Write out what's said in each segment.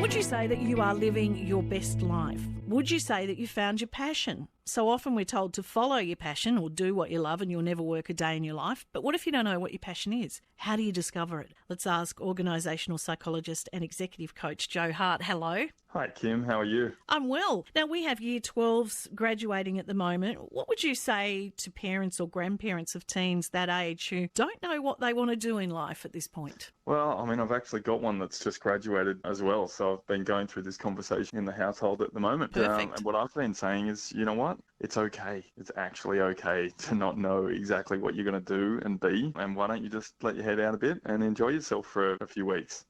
Would you say that you are living your best life? Would you say that you found your passion? So often we're told to follow your passion or do what you love and you'll never work a day in your life. But what if you don't know what your passion is? How do you discover it? Let's ask organisational psychologist and executive coach Jo Hart. Hello. Hi, Kim. How are you? I'm well. Now, we have Year 12s graduating at the moment. What would you say to parents or grandparents of teens that age who don't know what they want to do in life at this point? Well, I've actually got one that's just graduated as well. So I've been going through this conversation in the household at the moment. Perfect. And what I've been saying is, you know what? It's okay. It's actually okay to not know exactly what you're going to do and be. And why don't you just let your head out a bit and enjoy yourself for a few weeks?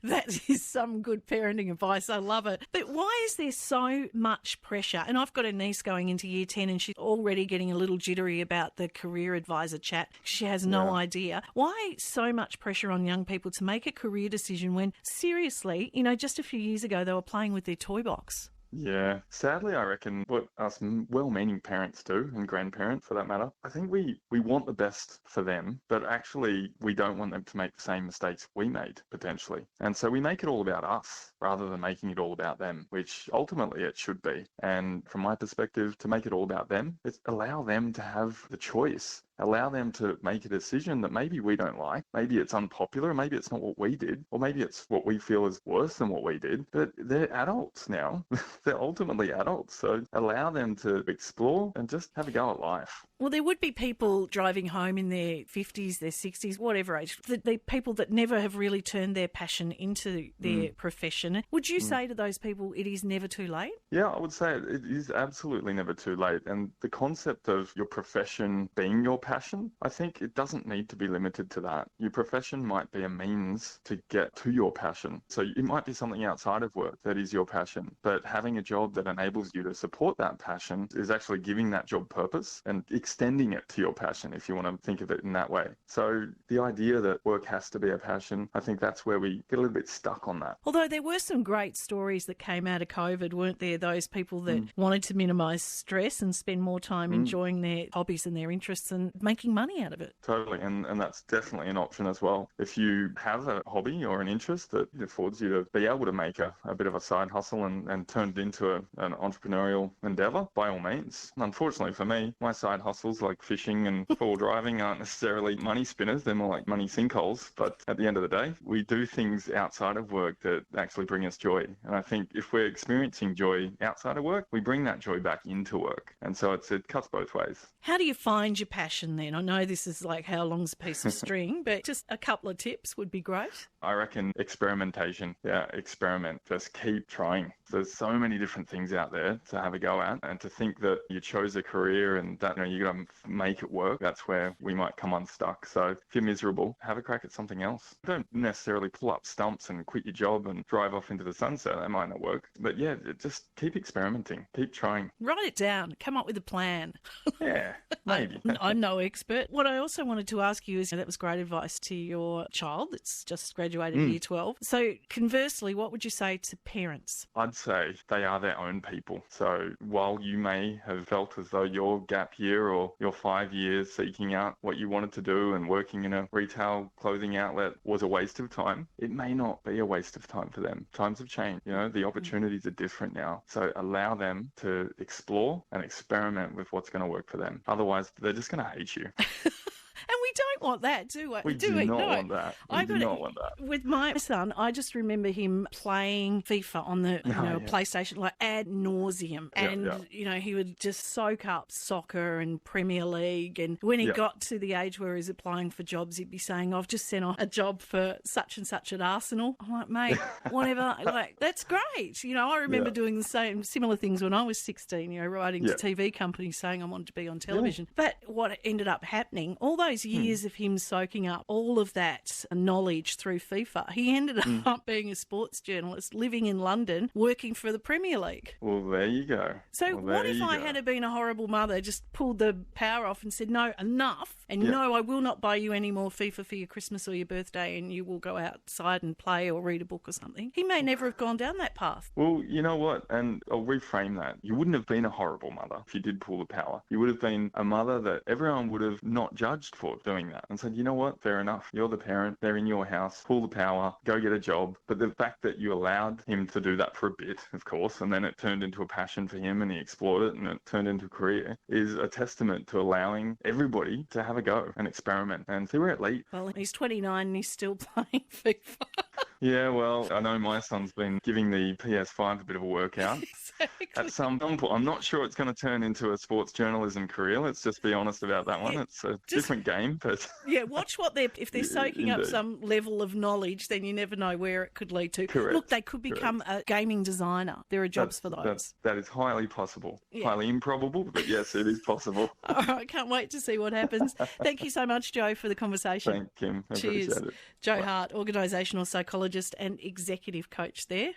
That is some good parenting advice. I love it. But why is there so much pressure? And I've got a niece going into Year 10 and she's already getting a little jittery about the career advisor chat. She has no idea. Why so much pressure on young people to make a career decision when, seriously, just a few years ago they were playing with their toy box? Yeah, sadly, I reckon what us well-meaning parents do, and grandparents for that matter, I think we want the best for them, but actually we don't want them to make the same mistakes we made, potentially. And so we make it all about us rather than making it all about them, which ultimately it should be. And from my perspective, to make it all about them, it's allow them to have the choice. Allow them to make a decision that maybe we don't like, maybe it's unpopular, maybe it's not what we did, or maybe it's what we feel is worse than what we did, but they're adults now. They're ultimately adults, so allow them to explore and just have a go at life. Well, there would be people driving home in their 50s, their 60s, whatever age, the people that never have really turned their passion into their profession. Would you say to those people it is never too late? Yeah, I would say it is absolutely never too late. And the concept of your profession being your passion, I think it doesn't need to be limited to that. Your profession might be a means to get to your passion. So it might be something outside of work that is your passion, but having a job that enables you to support that passion is actually giving that job purpose and extending it to your passion, if you want to think of it in that way. So the idea that work has to be a passion, I think that's where we get a little bit stuck on that. Although there were some great stories that came out of COVID, weren't there? Those people that wanted to minimise stress and spend more time enjoying their hobbies and their interests and making money out of it. Totally, and that's definitely an option as well. If you have a hobby or an interest that affords you to be able to make a bit of a side hustle and turn it into an entrepreneurial endeavour, by all means. Unfortunately for me, my side hustles like fishing and four driving aren't necessarily money spinners, they're more like money sinkholes. But at the end of the day, we do things outside of work that actually bring us joy. And I think if we're experiencing joy outside of work, we bring that joy back into work. And so it cuts both ways. How do you find your passion then? I know this is like how long's a piece of string, but just a couple of tips would be great. I reckon experimentation. Yeah, experiment. Just keep trying. There's so many different things out there to have a go at, and to think that you chose a career and that you're going to make it work, that's where we might come unstuck. So if you're miserable, have a crack at something else. Don't necessarily pull up stumps and quit your job and drive off into the sunset. That might not work. But yeah, just keep experimenting. Keep trying. Write it down. Come up with a plan. Yeah, maybe. I'm no expert. What I also wanted to ask you is, that was great advice to your child that's just graduated Year 12. So conversely, what would you say to parents? I'd say they are their own people. So while you may have felt as though your gap year or your 5 years seeking out what you wanted to do and working in a retail clothing outlet was a waste of time, it may not be a waste of time for them. Times have changed. The opportunities are different now. So allow them to explore and experiment with what's going to work for them. Otherwise, they're just going to hate you. And we don't want that, do we? We do not want that. We do not want that. With my son, I just remember him playing FIFA on the PlayStation like ad nauseum. And, he would just soak up soccer and Premier League. And when he got to the age where he's applying for jobs, he'd be saying, I've just sent off a job for such and such at Arsenal. I'm like, mate, whatever. That's great. I remember doing the similar things when I was 16, writing to TV companies saying I wanted to be on television. But what ended up happening, all those years of him soaking up all of that knowledge through FIFA, he ended up being a sports journalist, living in London, working for the Premier League. Well, there you go. So what if I had been a horrible mother, just pulled the power off and said, no, enough, and no, I will not buy you any more FIFA for your Christmas or your birthday, and you will go outside and play or read a book or something? He may never have gone down that path. Well, you know what? And I'll reframe that. You wouldn't have been a horrible mother if you did pull the power. You would have been a mother that everyone would have not judged for doing doing that and said, you know what, fair enough. You're the parent. They're in your house. Pull the power. Go get a job. But the fact that you allowed him to do that for a bit, of course, and then it turned into a passion for him and he explored it and it turned into a career is a testament to allowing everybody to have a go and experiment and see where it leads. Well, he's 29 and he's still playing FIFA. Yeah, well, I know my son's been giving the PS5 a bit of a workout. Exactly. At some point, I'm not sure it's going to turn into a sports journalism career. Let's just be honest about that one. It's a different game, but yeah, watch what if they're soaking up some level of knowledge, then you never know where it could lead to. Correct. Look, they could become a gaming designer. There are jobs for those. That is highly possible. Yeah. Highly improbable, but yes, it is possible. All right, can't wait to see what happens. Thank you so much, Joe, for the conversation. Thank you, Kim. I Cheers. appreciate it. Joe Hart, organisational psychologist and executive coach there.